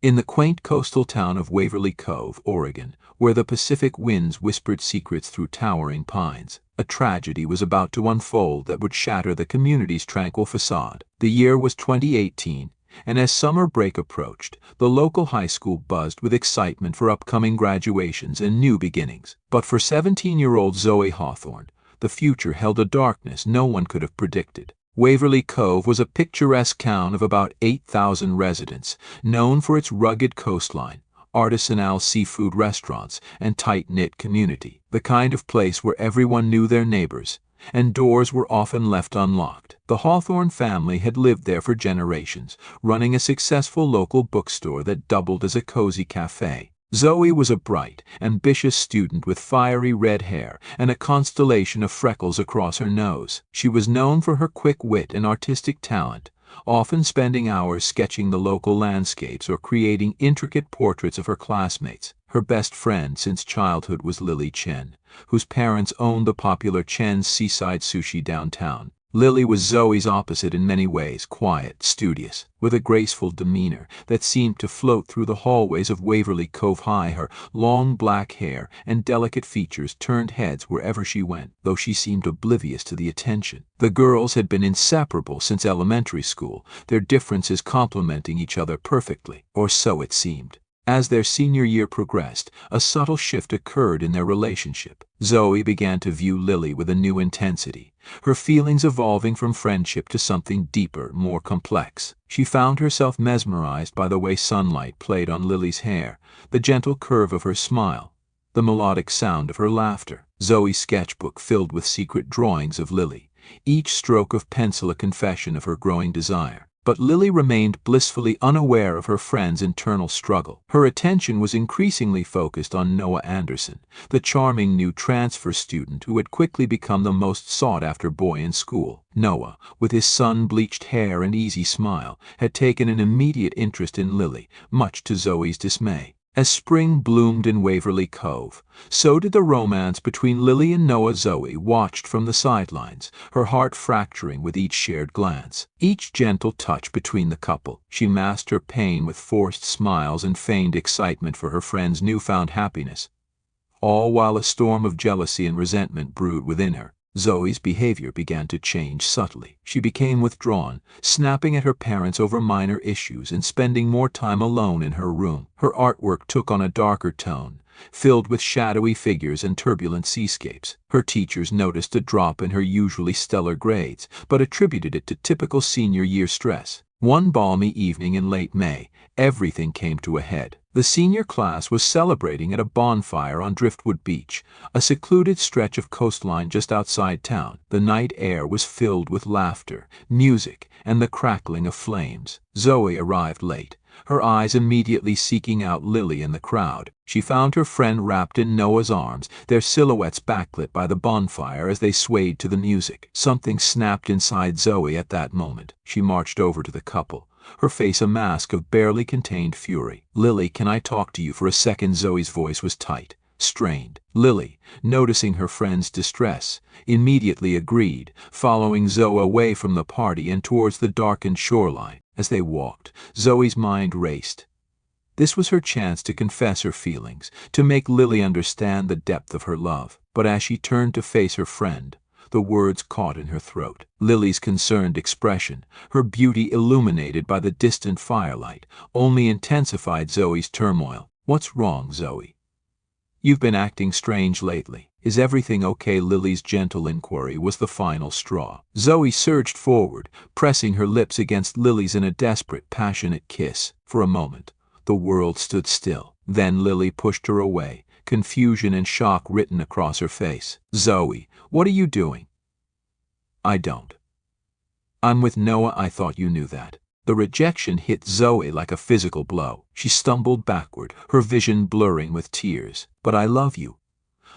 In the quaint coastal town of Waverly Cove, Oregon, where the Pacific winds whispered secrets through towering pines, a tragedy was about to unfold that would shatter the community's tranquil facade. The year was 2018, and as summer break approached, the local high school buzzed with excitement for upcoming graduations and new beginnings. But for 17-year-old Zoe Hawthorne, the future held a darkness no one could have predicted. Waverly Cove was a picturesque town of about 8,000 residents, known for its rugged coastline, artisanal seafood restaurants, and tight-knit community, the kind of place where everyone knew their neighbors, and doors were often left unlocked. The Hawthorne family had lived there for generations, running a successful local bookstore that doubled as a cozy cafe. Zoe was a bright, ambitious student with fiery red hair and a constellation of freckles across her nose. She was known for her quick wit and artistic talent, often spending hours sketching the local landscapes or creating intricate portraits of her classmates. Her best friend since childhood was Lily Chen, whose parents owned the popular Chen's Seaside Sushi downtown. Lily was Zoe's opposite in many ways, quiet, studious, with a graceful demeanor that seemed to float through the hallways of Waverly Cove High. Her long black hair and delicate features turned heads wherever she went, though she seemed oblivious to the attention. The girls had been inseparable since elementary school, their differences complementing each other perfectly, or so it seemed. As their senior year progressed, a subtle shift occurred in their relationship. Zoe began to view Lily with a new intensity, her feelings evolving from friendship to something deeper, more complex. She found herself mesmerized by the way sunlight played on Lily's hair, the gentle curve of her smile, the melodic sound of her laughter. Zoe's sketchbook filled with secret drawings of Lily, each stroke of pencil a confession of her growing desire. But Lily remained blissfully unaware of her friend's internal struggle. Her attention was increasingly focused on Noah Anderson, the charming new transfer student who had quickly become the most sought-after boy in school. Noah, with his sun-bleached hair and easy smile, had taken an immediate interest in Lily, much to Zoe's dismay. As spring bloomed in Waverly Cove, so did the romance between Lily and Noah. Zoe watched from the sidelines, her heart fracturing with each shared glance. Each gentle touch between the couple, she masked her pain with forced smiles and feigned excitement for her friend's newfound happiness, all while a storm of jealousy and resentment brewed within her. Zoe's behavior began to change subtly. She became withdrawn, snapping at her parents over minor issues and spending more time alone in her room. Her artwork took on a darker tone, filled with shadowy figures and turbulent seascapes. Her teachers noticed a drop in her usually stellar grades, but attributed it to typical senior year stress. One balmy evening in late May, everything came to a head. The senior class was celebrating at a bonfire on Driftwood Beach, a secluded stretch of coastline just outside town. The night air was filled with laughter, music, and the crackling of flames. Zoe arrived late, her eyes immediately seeking out Lily in the crowd. She found her friend wrapped in Noah's arms, their silhouettes backlit by the bonfire as they swayed to the music. Something snapped inside Zoe at that moment. She marched over to the couple, her face a mask of barely contained fury. "Lily, can I talk to you for a second?" Zoe's voice was tight, strained. Lily, noticing her friend's distress, immediately agreed, following Zoe away from the party and towards the darkened shoreline. As they walked, Zoe's mind raced. This was her chance to confess her feelings, to make Lily understand the depth of her love. But as she turned to face her friend, the words caught in her throat. Lily's concerned expression, her beauty illuminated by the distant firelight, only intensified Zoe's turmoil. "What's wrong, Zoe? You've been acting strange lately. Is everything okay?" Lily's gentle inquiry was the final straw. Zoe surged forward, pressing her lips against Lily's in a desperate, passionate kiss. For a moment, the world stood still. Then Lily pushed her away, confusion and shock written across her face. "Zoe, what are you doing?" "I don't. I'm with Noah. I thought you knew that." The rejection hit Zoe like a physical blow. She stumbled backward, her vision blurring with tears. "But I love you.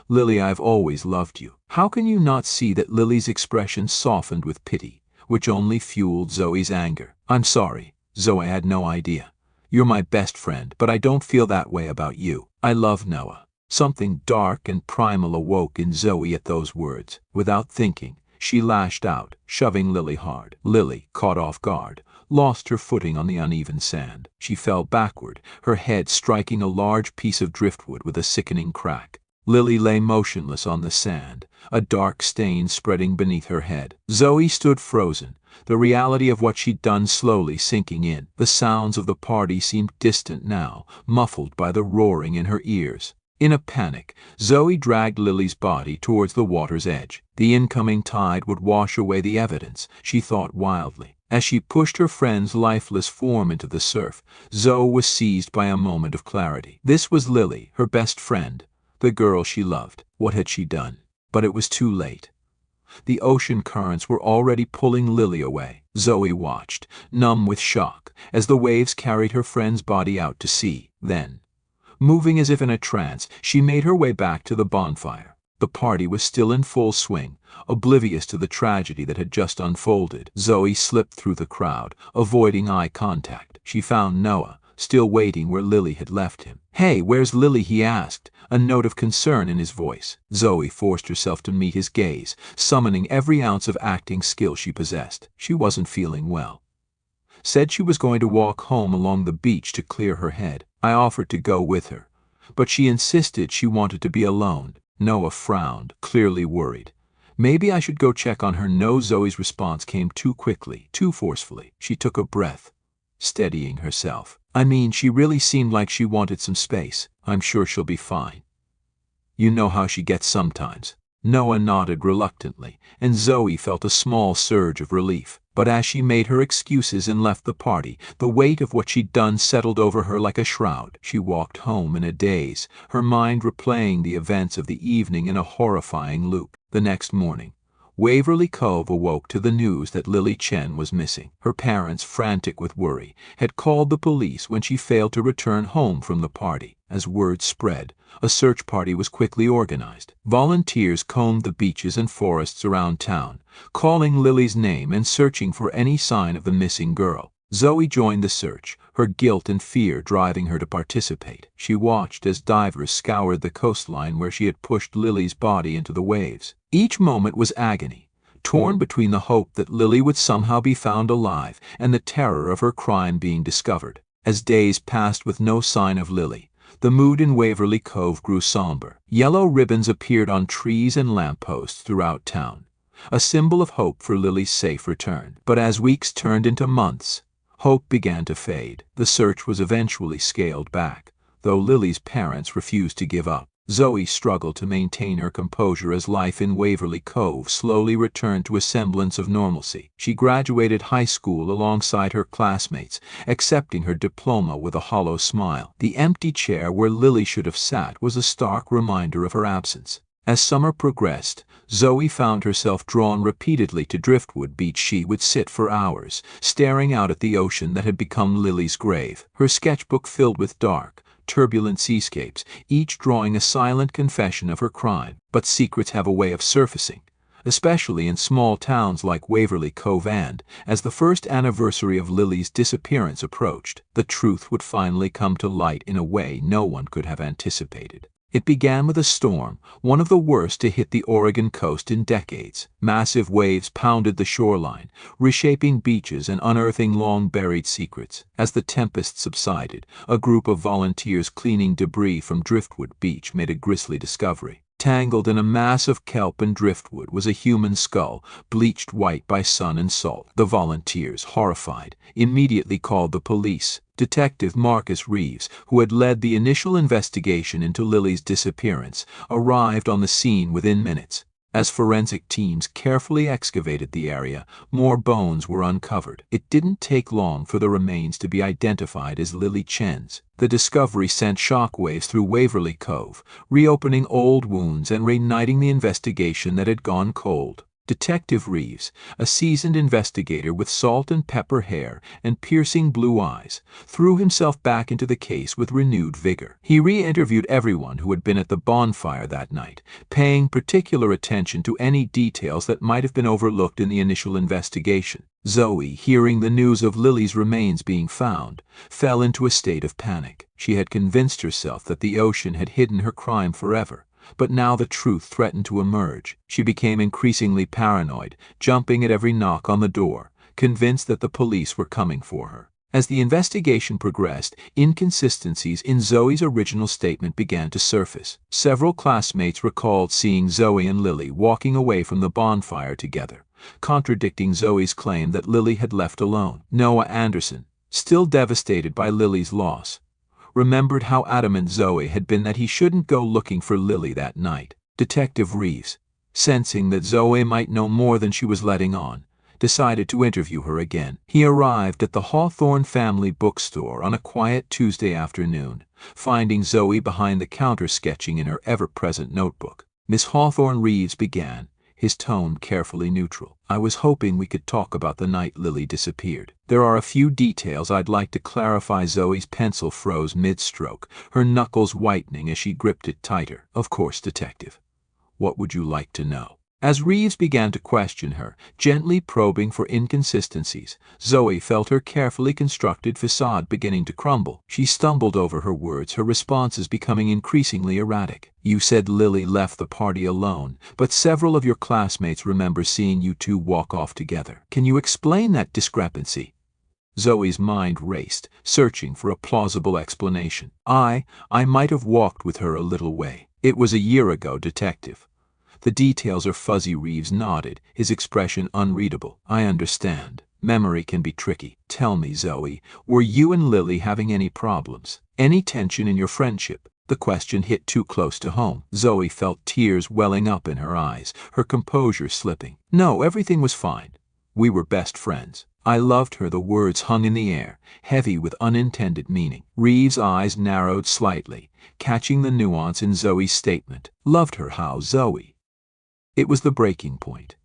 Lily, I've always loved you." How can you not see that Lily's expression softened with pity, which only fueled Zoe's anger? "I'm sorry, Zoe, I had no idea. You're my best friend, but I don't feel that way about you. I love Noah." Something dark and primal awoke in Zoe at those words. Without thinking, she lashed out, shoving Lily hard. Lily, caught off guard, lost her footing on the uneven sand. She fell backward, her head striking a large piece of driftwood with a sickening crack. Lily lay motionless on the sand, a dark stain spreading beneath her head. Zoe stood frozen, the reality of what she'd done slowly sinking in. The sounds of the party seemed distant now, muffled by the roaring in her ears. In a panic, Zoe dragged Lily's body towards the water's edge. The incoming tide would wash away the evidence, she thought wildly. As she pushed her friend's lifeless form into the surf, Zoe was seized by a moment of clarity. This was Lily, her best friend, the girl she loved. What had she done? But it was too late. The ocean currents were already pulling Lily away. Zoe watched, numb with shock, as the waves carried her friend's body out to sea. Then, moving as if in a trance, she made her way back to the bonfire. The party was still in full swing, oblivious to the tragedy that had just unfolded. Zoe slipped through the crowd, avoiding eye contact. She found Noah, still waiting where Lily had left him. "Hey, where's Lily?" he asked, a note of concern in his voice. Zoe forced herself to meet his gaze, summoning every ounce of acting skill she possessed. She wasn't feeling well. Said she was going to walk home along the beach to clear her head. I offered to go with her, but she insisted she wanted to be alone. Noah frowned, clearly worried. Maybe I should go check on her. No, Zoe's response came too quickly, too forcefully. She took a breath, steadying herself. I mean, she really seemed like she wanted some space. I'm sure she'll be fine. You know how she gets sometimes. Noah nodded reluctantly, and Zoe felt a small surge of relief. But as she made her excuses and left the party, the weight of what she'd done settled over her like a shroud. She walked home in a daze, her mind replaying the events of the evening in a horrifying loop. The next morning, Waverly Cove awoke to the news that Lily Chen was missing. Her parents, frantic with worry, had called the police when she failed to return home from the party. As word spread, a search party was quickly organized. Volunteers combed the beaches and forests around town, calling Lily's name and searching for any sign of the missing girl. Zoe joined the search, her guilt and fear driving her to participate. She watched as divers scoured the coastline where she had pushed Lily's body into the waves. Each moment was agony, torn between the hope that Lily would somehow be found alive and the terror of her crime being discovered. As days passed with no sign of Lily, the mood in Waverly Cove grew somber. Yellow ribbons appeared on trees and lampposts throughout town, a symbol of hope for Lily's safe return. But as weeks turned into months, hope began to fade. The search was eventually scaled back, though Lily's parents refused to give up. Zoe struggled to maintain her composure as life in Waverly Cove slowly returned to a semblance of normalcy. She graduated high school alongside her classmates, accepting her diploma with a hollow smile. The empty chair where Lily should have sat was a stark reminder of her absence. As summer progressed, Zoe found herself drawn repeatedly to Driftwood Beach. She would sit for hours, staring out at the ocean that had become Lily's grave, her sketchbook filled with dark, turbulent seascapes, each drawing a silent confession of her crime. But secrets have a way of surfacing, especially in small towns like Waverly Cove, and, as the first anniversary of Lily's disappearance approached, the truth would finally come to light in a way no one could have anticipated. It began with a storm, one of the worst to hit the Oregon coast in decades. Massive waves pounded the shoreline, reshaping beaches and unearthing long-buried secrets. As the tempest subsided, a group of volunteers cleaning debris from Driftwood Beach made a grisly discovery. Tangled in a mass of kelp and driftwood was a human skull, bleached white by sun and salt. The volunteers, horrified, immediately called the police. Detective Marcus Reeves, who had led the initial investigation into Lily's disappearance, arrived on the scene within minutes. As forensic teams carefully excavated the area, more bones were uncovered. It didn't take long for the remains to be identified as Lily Chen's. The discovery sent shockwaves through Waverly Cove, reopening old wounds and reigniting the investigation that had gone cold. Detective Reeves, a seasoned investigator with salt and pepper hair and piercing blue eyes, threw himself back into the case with renewed vigor. He re-interviewed everyone who had been at the bonfire that night, paying particular attention to any details that might have been overlooked in the initial investigation. Zoe, hearing the news of Lily's remains being found, fell into a state of panic. She had convinced herself that the ocean had hidden her crime forever. But now the truth threatened to emerge. She became increasingly paranoid, jumping at every knock on the door, convinced that the police were coming for her. As the investigation progressed, inconsistencies in Zoe's original statement began to surface. Several classmates recalled seeing Zoe and Lily walking away from the bonfire together, contradicting Zoe's claim that Lily had left alone. Noah Anderson, still devastated by Lily's loss, remembered how adamant Zoe had been that he shouldn't go looking for Lily that night. Detective Reeves, sensing that Zoe might know more than she was letting on, decided to interview her again. He arrived at the Hawthorne family bookstore on a quiet Tuesday afternoon, finding Zoe behind the counter sketching in her ever-present notebook. "Miss Hawthorne," Reeves began, his tone carefully neutral, "I was hoping we could talk about the night Lily disappeared. There are a few details I'd like to clarify." Zoe's pencil froze mid-stroke, her knuckles whitening as she gripped it tighter. "Of course, Detective. What would you like to know?" As Reeves began to question her, gently probing for inconsistencies, Zoe felt her carefully constructed facade beginning to crumble. She stumbled over her words, her responses becoming increasingly erratic. "You said Lily left the party alone, but several of your classmates remember seeing you two walk off together. Can you explain that discrepancy?" Zoe's mind raced, searching for a plausible explanation. I might have walked with her a little way. It was a year ago, Detective. The details are fuzzy." Reeves nodded, his expression unreadable. "I understand. Memory can be tricky. Tell me, Zoe, were you and Lily having any problems? Any tension in your friendship?" The question hit too close to home. Zoe felt tears welling up in her eyes, her composure slipping. "No, everything was fine. We were best friends. I loved her." The words hung in the air, heavy with unintended meaning. Reeves' eyes narrowed slightly, catching the nuance in Zoe's statement. "Loved her how, Zoe?" It was the breaking point.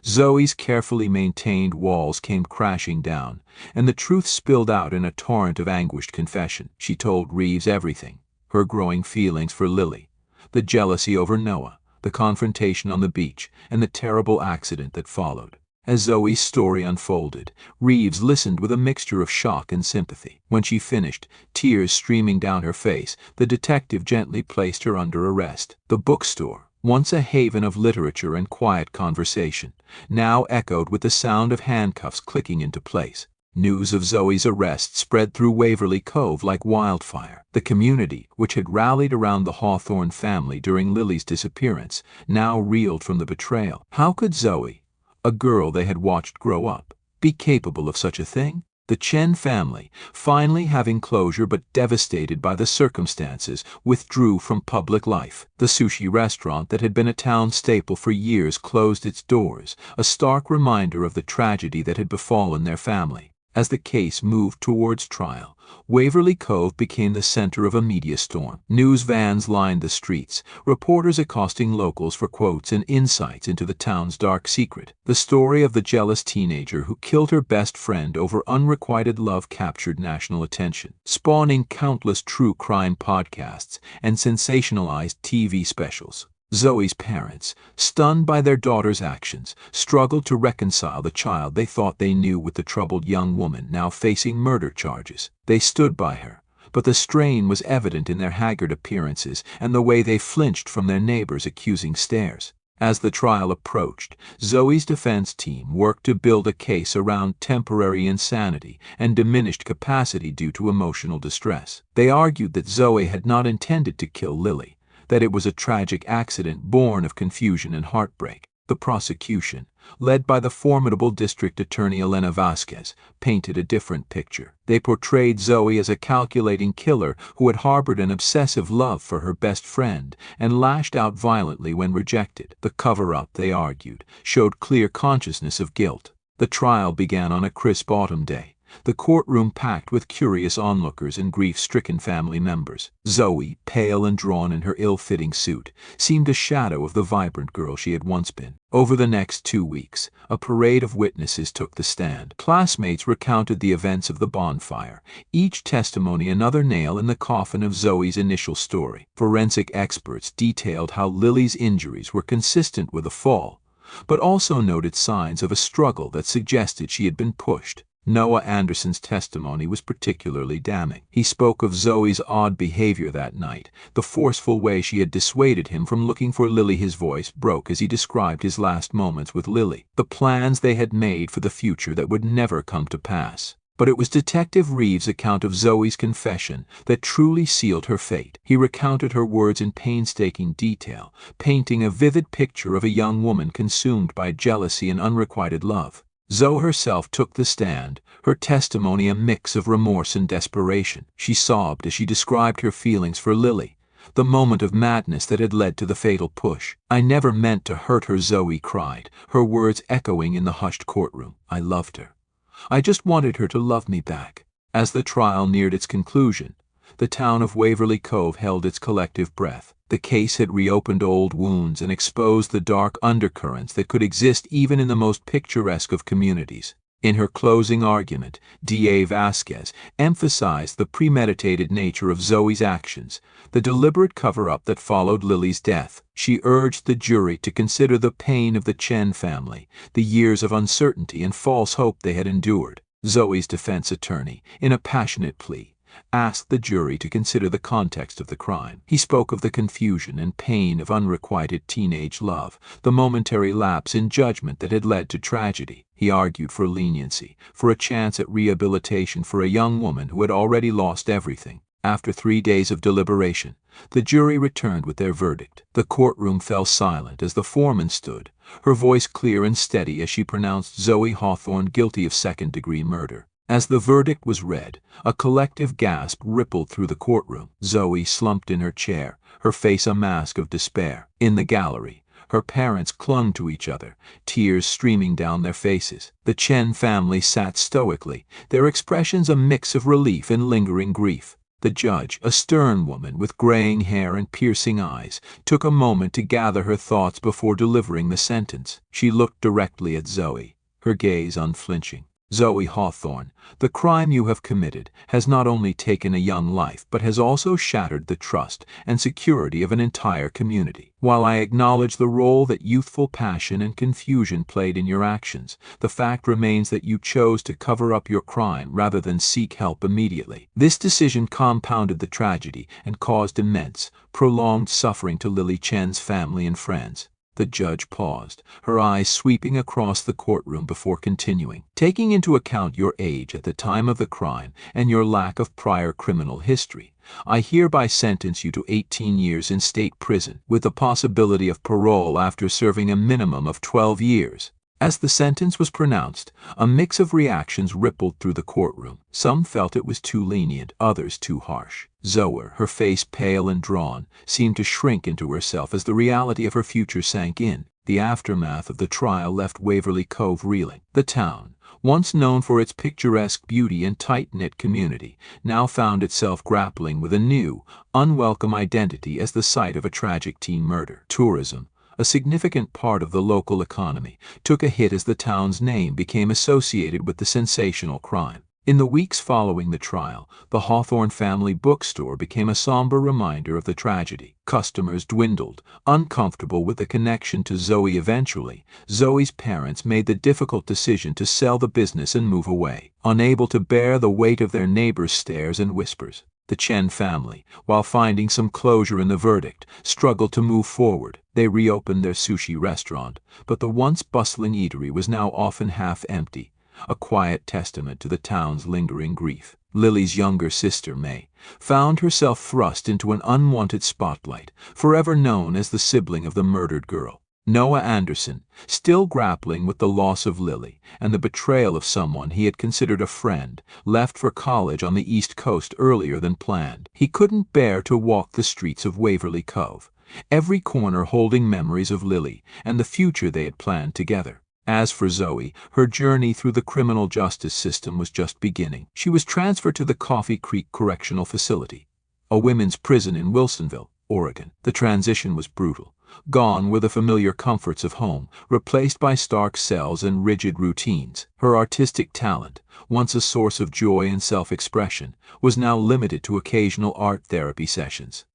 Zoe's carefully maintained walls came crashing down, and the truth spilled out in a torrent of anguished confession. She told Reeves everything: her growing feelings for Lily, the jealousy over Noah, the confrontation on the beach, and the terrible accident that followed. As Zoe's story unfolded, Reeves listened with a mixture of shock and sympathy. When she finished, tears streaming down her face, the detective gently placed her under arrest. The bookstore, once a haven of literature and quiet conversation, now echoed with the sound of handcuffs clicking into place. News of Zoe's arrest spread through Waverly Cove like wildfire. The community, which had rallied around the Hawthorne family during Lily's disappearance, now reeled from the betrayal. How could Zoe, a girl they had watched grow up, be capable of such a thing? The Chen family, finally having closure but devastated by the circumstances, withdrew from public life. The sushi restaurant that had been a town staple for years closed its doors, a stark reminder of the tragedy that had befallen their family. As the case moved towards trial, Waverly Cove became the center of a media storm. News vans lined the streets, reporters accosting locals for quotes and insights into the town's dark secret. The story of the jealous teenager who killed her best friend over unrequited love captured national attention, spawning countless true crime podcasts and sensationalized TV specials. Zoe's parents, stunned by their daughter's actions, struggled to reconcile the child they thought they knew with the troubled young woman now facing murder charges. They stood by her, but the strain was evident in their haggard appearances and the way they flinched from their neighbors' accusing stares. As the trial approached, Zoe's defense team worked to build a case around temporary insanity and diminished capacity due to emotional distress. They argued that Zoe had not intended to kill Lily, that it was a tragic accident born of confusion and heartbreak. The prosecution, led by the formidable district attorney Elena Vasquez, painted a different picture. They portrayed Zoe as a calculating killer who had harbored an obsessive love for her best friend and lashed out violently when rejected. The cover-up, they argued, showed clear consciousness of guilt. The trial began on a crisp autumn day, the courtroom packed with curious onlookers and grief-stricken family members. Zoe, pale and drawn in her ill-fitting suit, seemed a shadow of the vibrant girl she had once been. Over the next 2 weeks, a parade of witnesses took the stand. Classmates recounted the events of the bonfire, each testimony another nail in the coffin of Zoe's initial story. Forensic experts detailed how Lily's injuries were consistent with a fall, but also noted signs of a struggle that suggested she had been pushed. Noah Anderson's testimony was particularly damning. He spoke of Zoe's odd behavior that night, the forceful way she had dissuaded him from looking for Lily. His voice broke as he described his last moments with Lily, the plans they had made for the future that would never come to pass. But it was Detective Reeves' account of Zoe's confession that truly sealed her fate. He recounted her words in painstaking detail, painting a vivid picture of a young woman consumed by jealousy and unrequited love. Zoe herself took the stand, her testimony a mix of remorse and desperation. She sobbed as she described her feelings for Lily, the moment of madness that had led to the fatal push. "I never meant to hurt her," Zoe cried, her words echoing in the hushed courtroom. "I loved her. I just wanted her to love me back." As the trial neared its conclusion, the town of Waverly Cove held its collective breath. The case had reopened old wounds and exposed the dark undercurrents that could exist even in the most picturesque of communities. In her closing argument, D.A. Vasquez emphasized the premeditated nature of Zoe's actions, the deliberate cover-up that followed Lily's death. She urged the jury to consider the pain of the Chen family, the years of uncertainty and false hope they had endured. Zoe's defense attorney, in a passionate plea, asked the jury to consider the context of the crime. He spoke of the confusion and pain of unrequited teenage love, the momentary lapse in judgment that had led to tragedy. He argued for leniency, for a chance at rehabilitation for a young woman who had already lost everything. After 3 days of deliberation, the jury returned with their verdict. The courtroom fell silent as the foreman stood, her voice clear and steady as she pronounced Zoe Hawthorne guilty of second-degree murder. As the verdict was read, a collective gasp rippled through the courtroom. Zoe slumped in her chair, her face a mask of despair. In the gallery, her parents clung to each other, tears streaming down their faces. The Chen family sat stoically, their expressions a mix of relief and lingering grief. The judge, a stern woman with graying hair and piercing eyes, took a moment to gather her thoughts before delivering the sentence. She looked directly at Zoe, her gaze unflinching. "Zoe Hawthorne, the crime you have committed has not only taken a young life but has also shattered the trust and security of an entire community. While I acknowledge the role that youthful passion and confusion played in your actions, the fact remains that you chose to cover up your crime rather than seek help immediately. This decision compounded the tragedy and caused immense, prolonged suffering to Lily Chen's family and friends." The judge paused, her eyes sweeping across the courtroom before continuing. "Taking into account your age at the time of the crime and your lack of prior criminal history, I hereby sentence you to 18 years in state prison, with the possibility of parole after serving a minimum of 12 years. As the sentence was pronounced, a mix of reactions rippled through the courtroom. Some felt it was too lenient, others too harsh. Zoe, her face pale and drawn, seemed to shrink into herself as the reality of her future sank in. The aftermath of the trial left Waverly Cove reeling. The town, once known for its picturesque beauty and tight-knit community, now found itself grappling with a new, unwelcome identity as the site of a tragic teen murder. Tourism, a significant part of the local economy, took a hit as the town's name became associated with the sensational crime. In the weeks following the trial, the Hawthorne family bookstore became a somber reminder of the tragedy. Customers dwindled, uncomfortable with the connection to Zoe. Eventually, Zoe's parents made the difficult decision to sell the business and move away, unable to bear the weight of their neighbors' stares and whispers. The Chen family, while finding some closure in the verdict, struggled to move forward. They reopened their sushi restaurant, but the once bustling eatery was now often half empty, a quiet testament to the town's lingering grief. Lily's younger sister, May, found herself thrust into an unwanted spotlight, forever known as the sibling of the murdered girl. Noah Anderson, still grappling with the loss of Lily and the betrayal of someone he had considered a friend, left for college on the East Coast earlier than planned. He couldn't bear to walk the streets of Waverly Cove, every corner holding memories of Lily and the future they had planned together. As for Zoe, her journey through the criminal justice system was just beginning. She was transferred to the Coffee Creek Correctional Facility, a women's prison in Wilsonville, Oregon. The transition was brutal. Gone were the familiar comforts of home, replaced by stark cells and rigid routines. Her artistic talent, once a source of joy and self-expression, was now limited to occasional art therapy sessions.